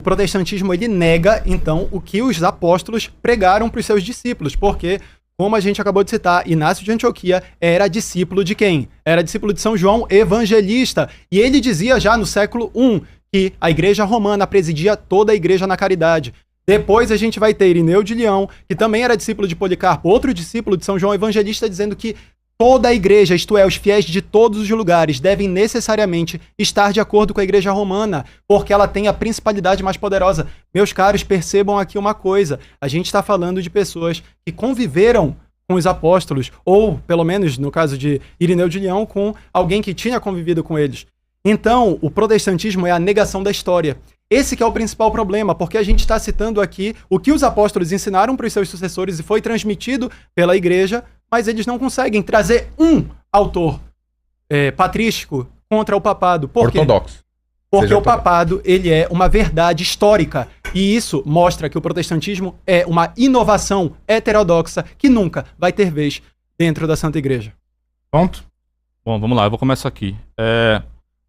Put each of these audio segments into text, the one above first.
O protestantismo, ele nega, então, o que os apóstolos pregaram para os seus discípulos, porque, como a gente acabou de citar, Inácio de Antioquia era discípulo de quem? Era discípulo de São João Evangelista, e ele dizia já no século I que a igreja romana presidia toda a igreja na caridade. Depois a gente vai ter Irineu de Leão, que também era discípulo de Policarpo, outro discípulo de São João Evangelista, dizendo que toda a igreja, isto é, os fiéis de todos os lugares, devem necessariamente estar de acordo com a igreja romana, porque ela tem a principalidade mais poderosa. Meus caros, percebam aqui uma coisa, a gente está falando de pessoas que conviveram com os apóstolos, ou, pelo menos, no caso de Irineu de Leão, com alguém que tinha convivido com eles. Então, o protestantismo é a negação da história. Esse que é o principal problema, porque a gente está citando aqui o que os apóstolos ensinaram para os seus sucessores e foi transmitido pela igreja, mas eles não conseguem trazer um autor patrístico contra o papado. Por quê? Ortodoxo. Porque o papado, ele é uma verdade histórica. E isso mostra que o protestantismo é uma inovação heterodoxa que nunca vai ter vez dentro da Santa Igreja. Pronto? Bom, vamos lá, eu vou começar aqui.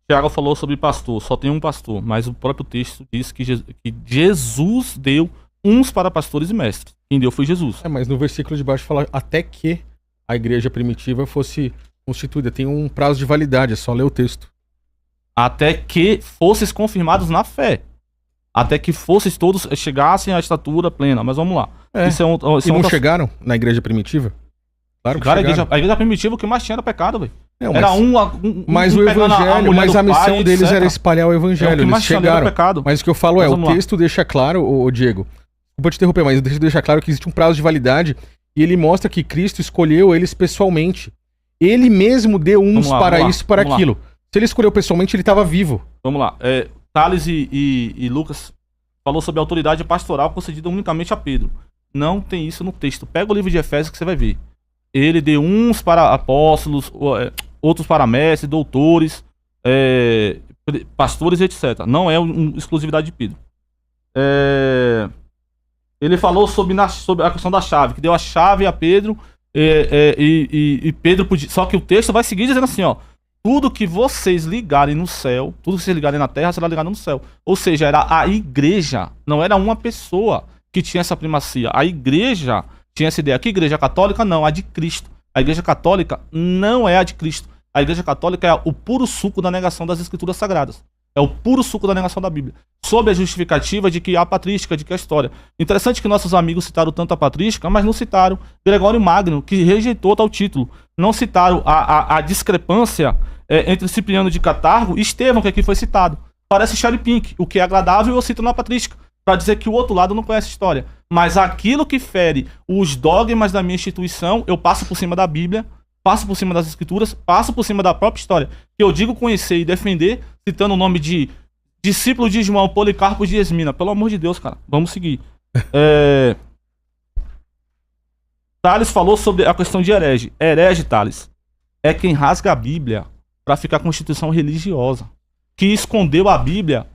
Tiago falou sobre pastor, só tem um pastor, mas o próprio texto diz que Jesus deu uns para pastores e mestres. Quem deu foi Jesus. Mas no versículo de baixo fala até que a igreja primitiva fosse constituída. Tem um prazo de validade, é só ler o texto. Até que fosses confirmados na fé. Até que fosses todos, chegassem à estatura plena. Mas vamos lá. E não chegaram na igreja primitiva? Claro que chegaram. A igreja primitiva, o que mais tinha era pecado, velho. Mas o evangelho, mas a missão deles era espalhar o evangelho. Eles chegaram. Pecado. Mas o que eu falo o texto deixa claro, Diego, vou te interromper, mas o texto deixa claro que existe um prazo de validade e ele mostra que Cristo escolheu eles pessoalmente. Ele mesmo deu uns para isso, para aquilo. Se ele escolheu pessoalmente, ele estava vivo. Vamos lá. Tales e Lucas falou sobre a autoridade pastoral concedida unicamente a Pedro. Não tem isso no texto. Pega o livro de Efésios que você vai ver. Ele deu uns para apóstolos, outros para mestres, doutores, pastores, etc. Não é exclusividade de Pedro. Ele falou sobre a questão da chave, que deu a chave a Pedro, e Pedro podia... Só que o texto vai seguir dizendo assim, ó, tudo que vocês ligarem no céu, tudo que vocês ligarem na terra será ligado no céu. Ou seja, era a igreja, não era uma pessoa que tinha essa primacia. A igreja tinha essa ideia. Que igreja católica? Não, a de Cristo. A igreja católica não é a de Cristo. A igreja católica é o puro suco da negação das escrituras sagradas. É o puro suco da negação da Bíblia. Sob a justificativa de que há patrística, de que há história. Interessante que nossos amigos citaram tanto a patrística, mas não citaram Gregório Magno, que rejeitou tal título. Não citaram a discrepância entre Cipriano de Catargo e Estevão, que aqui foi citado. Parece cherry pink. O que é agradável eu cito na patrística, para dizer que o outro lado não conhece história. Mas aquilo que fere os dogmas da minha instituição, eu passo por cima da Bíblia, passo por cima das escrituras, passo por cima da própria história. Que eu digo conhecer e defender, citando o nome de discípulo de João, Policarpo de Esmina. Pelo amor de Deus, cara. Vamos seguir. Tales falou sobre a questão de herege. Herege, Tales, é quem rasga a Bíblia para ficar com instituição religiosa. Que escondeu a Bíblia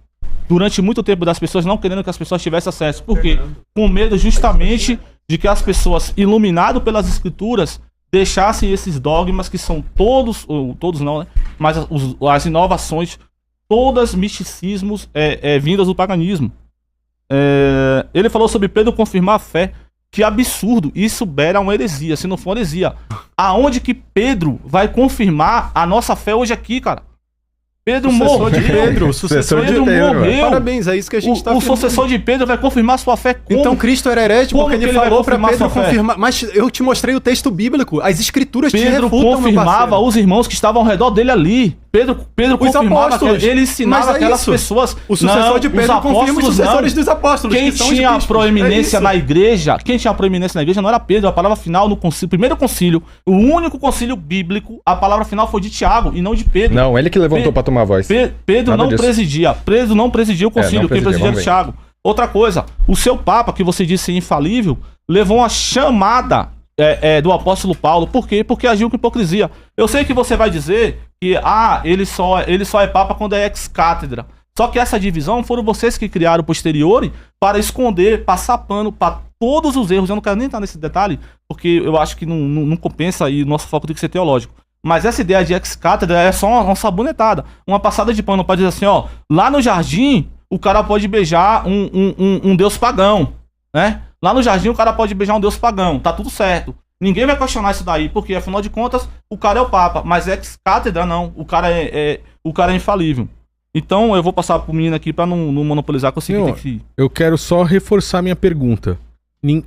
durante muito tempo das pessoas, não querendo que as pessoas tivessem acesso. Por quê? Com medo justamente de que as pessoas, iluminadas pelas escrituras, deixassem esses dogmas que são todos não, né? Mas as inovações, todas misticismos vindas do paganismo. Ele falou sobre Pedro confirmar a fé. Que absurdo, isso beira uma heresia, se não for heresia. Aonde que Pedro vai confirmar a nossa fé hoje aqui, cara? Pedro morreu. O sucessor de Pedro morreu. Parabéns, é isso que a gente está afirmando. O sucessor de Pedro vai confirmar sua fé como? Então Cristo era herético porque ele falou para Pedro confirmar. Mas eu te mostrei o texto bíblico, as escrituras te refutam, Pedro confirmava os irmãos que estavam ao redor dele ali. Pedro confirmava, ele ensinava aquelas pessoas. O sucessor de Pedro confirma os sucessores dos apóstolos. Quem tinha a proeminência na igreja, não era Pedro. A palavra final no primeiro concílio, o único concílio bíblico, a palavra final foi de Tiago e não de Pedro. Não, ele que levantou para tomar a voz. Pedro não presidia. Pedro não presidia o concílio, quem presidia era Tiago. Outra coisa, o seu Papa, que você disse infalível, levou uma chamada do apóstolo Paulo. Por quê? Porque agiu com hipocrisia. Eu sei que você vai dizer que ele só é Papa quando é ex-cátedra. Só que essa divisão foram vocês que criaram posteriori para esconder, passar pano para todos os erros. Eu não quero nem entrar nesse detalhe, porque eu acho que não compensa e o nosso foco tem que ser teológico. Mas essa ideia de ex-cátedra é só uma sabonetada, uma passada de pano para dizer assim, ó, lá no jardim, o cara pode beijar um deus pagão, né? Lá no jardim o cara pode beijar um deus pagão, tá tudo certo. Ninguém vai questionar isso daí, porque afinal de contas o cara é o Papa, mas ex-cátedra não, o cara é infalível. Então eu vou passar pro menino aqui pra não monopolizar, que eu sei que tem que... Eu quero só reforçar minha pergunta.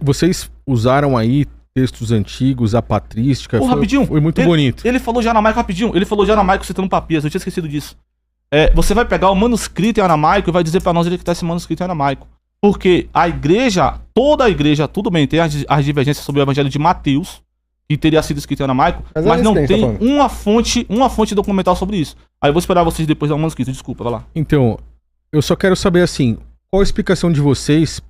Vocês usaram aí textos antigos, a patrística, rapidinho, foi muito bonito. Ele falou de aramaico rapidinho, ele falou de aramaico citando Papias, eu tinha esquecido disso. Você vai pegar o manuscrito em aramaico e vai dizer pra nós onde que tá esse manuscrito em aramaico. Porque a igreja, toda a igreja, tudo bem, tem as divergências sobre o evangelho de Mateus, que teria sido escrito em aramaico, mas não tem uma fonte documental sobre isso. Aí eu vou esperar vocês depois dar um manuscrito, desculpa, vai lá. Então, eu só quero saber assim, qual a explicação de vocês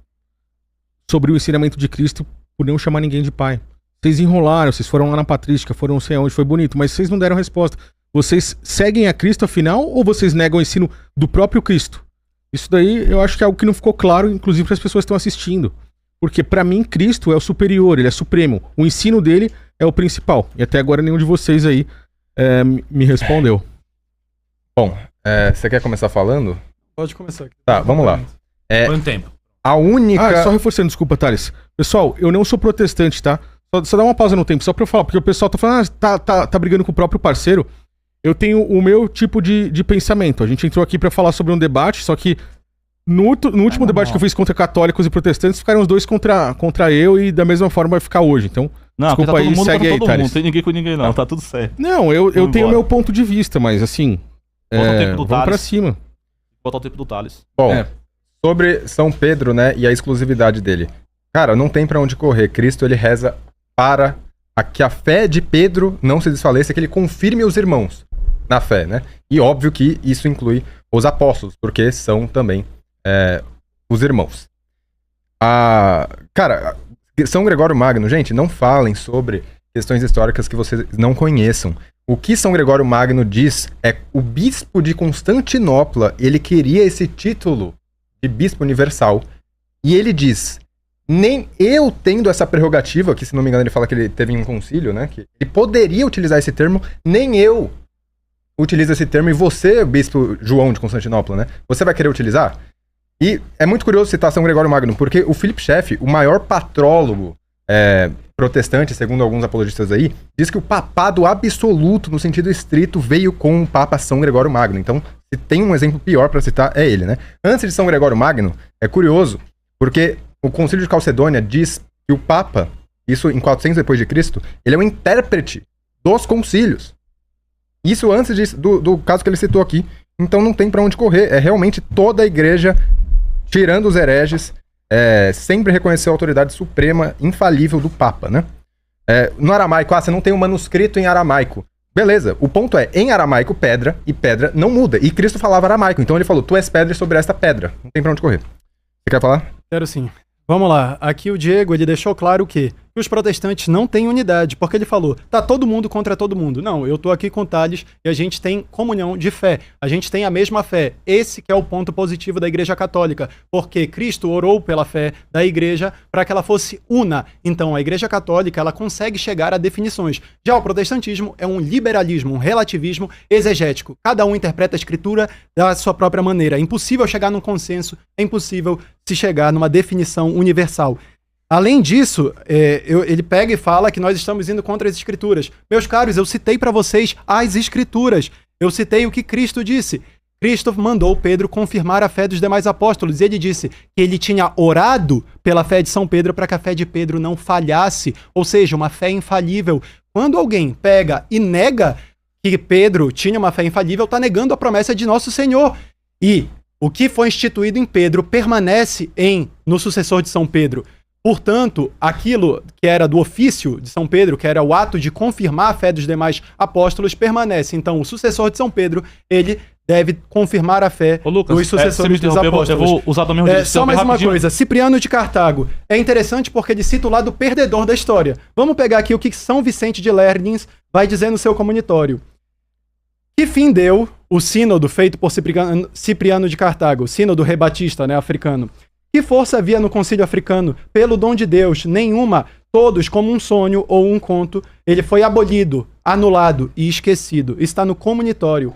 sobre o ensinamento de Cristo por não chamar ninguém de pai? Vocês enrolaram, vocês foram lá na patrística, foram não sei aonde, foi bonito, mas vocês não deram resposta. Vocês seguem a Cristo afinal ou vocês negam o ensino do próprio Cristo? Isso daí eu acho que é algo que não ficou claro, inclusive para as pessoas que estão assistindo. Porque para mim Cristo é o superior, ele é supremo. O ensino dele é o principal. E até agora nenhum de vocês aí me respondeu. Bom, você quer começar falando? Pode começar aqui. Tá, vamos lá. Põe um tempo. A única... só reforçando, desculpa, Thales. Pessoal, eu não sou protestante, tá? Só dá uma pausa no tempo, só pra eu falar. Porque o pessoal tá falando, tá brigando com o próprio parceiro. Eu tenho o meu tipo de pensamento. A gente entrou aqui pra falar sobre um debate, só que no último debate que eu fiz contra católicos e protestantes, ficaram os dois contra eu e da mesma forma vai ficar hoje. Então, não, desculpa tá aí, segue aí, Thales. Não tem ninguém com ninguém não, tá tudo certo. Não, eu tenho o meu ponto de vista, mas assim, vamos pra cima. Botar o tempo do Thales. Bom, sobre São Pedro, né, e a exclusividade dele. Cara, não tem pra onde correr. Cristo, ele reza para que a fé de Pedro não se desfaleça, que ele confirme os irmãos na fé, né? E óbvio que isso inclui os apóstolos, porque são também os irmãos. Cara, São Gregório Magno, gente, não falem sobre questões históricas que vocês não conheçam. O que São Gregório Magno diz é que o bispo de Constantinopla, ele queria esse título de bispo universal. E ele diz, nem eu tendo essa prerrogativa, que se não me engano ele fala que ele teve um concílio, né? Que ele poderia utilizar esse termo, nem eu utilizo esse termo, e você, bispo João de Constantinopla, né? Você vai querer utilizar? E é muito curioso citar São Gregório Magno, porque o Philip Schaff, o maior patrólogo protestante, segundo alguns apologistas aí, diz que o papado absoluto, no sentido estrito, veio com o Papa São Gregório Magno. Então, se tem um exemplo pior para citar, é ele, né? Antes de São Gregório Magno, é curioso, porque o Concílio de Calcedônia diz que o Papa, isso em 400 depois de Cristo, ele é um intérprete dos concílios. Isso antes do caso que ele citou aqui. Então não tem pra onde correr. É realmente toda a igreja, tirando os hereges, sempre reconheceu a autoridade suprema, infalível do Papa, né? No aramaico, você não tem um manuscrito em aramaico. Beleza, o ponto é, em aramaico, pedra, e pedra não muda. E Cristo falava aramaico, então ele falou, tu és pedra sobre esta pedra. Não tem pra onde correr. Você quer falar? Quero sim. Vamos lá, aqui o Diego, ele deixou claro que os protestantes não têm unidade, porque ele falou, tá todo mundo contra todo mundo. Não, eu tô aqui com o Thales e a gente tem comunhão de fé, a gente tem a mesma fé. Esse que é o ponto positivo da Igreja Católica, porque Cristo orou pela fé da Igreja para que ela fosse una. Então a Igreja Católica, ela consegue chegar a definições. Já o protestantismo é um liberalismo, um relativismo exegético. Cada um interpreta a Escritura da sua própria maneira. É impossível chegar num consenso, é impossível se chegar numa definição universal. Além disso, ele pega e fala que nós estamos indo contra as Escrituras. Meus caros, eu citei para vocês as Escrituras. Eu citei o que Cristo disse. Cristo mandou Pedro confirmar a fé dos demais apóstolos. E ele disse que ele tinha orado pela fé de São Pedro para que a fé de Pedro não falhasse. Ou seja, uma fé infalível. Quando alguém pega e nega que Pedro tinha uma fé infalível, está negando a promessa de nosso Senhor. E o que foi instituído em Pedro permanece no sucessor de São Pedro. Portanto, aquilo que era do ofício de São Pedro, que era o ato de confirmar a fé dos demais apóstolos, permanece. Então, o sucessor de São Pedro, ele deve confirmar a fé dos sucessores dos apóstolos. Eu vou usar do mesmo jeito. Só mais uma coisa, Cipriano de Cartago. É interessante porque ele cita o lado perdedor da história. Vamos pegar aqui o que São Vicente de Lérins vai dizer no seu comunitório. Que fim deu o sínodo feito por Cipriano de Cartago, o sínodo rebatista, né, africano? Que força havia no concílio africano? Pelo dom de Deus, nenhuma, todos como um sonho ou um conto, ele foi abolido, anulado e esquecido. Está no comunitório.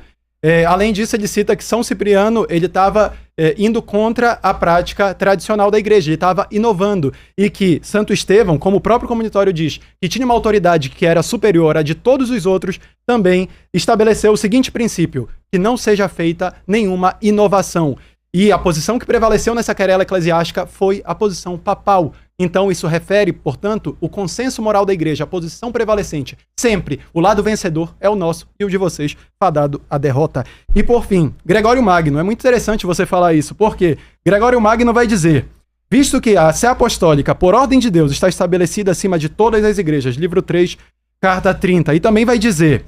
Além disso, ele cita que São Cipriano ele estava indo contra a prática tradicional da igreja, ele estava inovando, e que Santo Estevão, como o próprio comunitório diz, que tinha uma autoridade que era superior à de todos os outros, também estabeleceu o seguinte princípio, que não seja feita nenhuma inovação. E a posição que prevaleceu nessa querela eclesiástica foi a posição papal. Então isso refere, portanto, o consenso moral da igreja, a posição prevalecente. Sempre o lado vencedor é o nosso e o de vocês fadado à derrota. E por fim, Gregório Magno. É muito interessante você falar isso, porque Gregório Magno vai dizer: visto que a Sé Apostólica, por ordem de Deus, está estabelecida acima de todas as igrejas, livro 3, carta 30, e também vai dizer: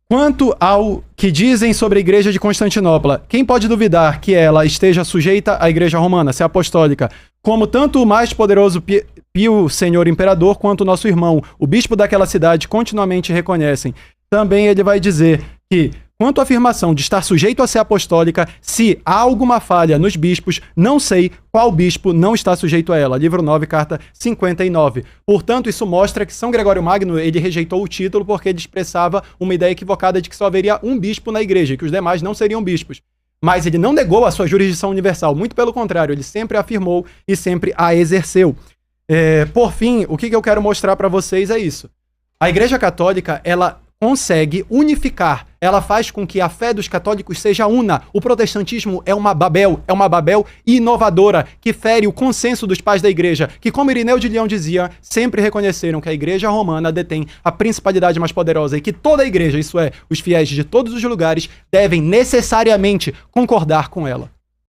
quanto ao que dizem sobre a igreja de Constantinopla, quem pode duvidar que ela esteja sujeita à igreja romana, Sé Apostólica, como tanto o mais poderoso Pio Senhor Imperador, quanto o nosso irmão, o bispo daquela cidade, continuamente reconhecem. Também ele vai dizer que, quanto à afirmação de estar sujeito a Sé Apostólica, se há alguma falha nos bispos, não sei qual bispo não está sujeito a ela. Livro 9, carta 59. Portanto, isso mostra que São Gregório Magno ele rejeitou o título porque ele expressava uma ideia equivocada de que só haveria um bispo na igreja e que os demais não seriam bispos. Mas ele não negou a sua jurisdição universal, muito pelo contrário, ele sempre afirmou e sempre a exerceu. Por fim, o que eu quero mostrar para vocês é isso. A Igreja Católica, ela consegue unificar, ela faz com que a fé dos católicos seja una. O protestantismo é uma Babel inovadora, que fere o consenso dos pais da igreja, que, como Irineu de Leão dizia, sempre reconheceram que a igreja romana detém a principalidade mais poderosa e que toda a igreja, isso é, os fiéis de todos os lugares, devem necessariamente concordar com ela.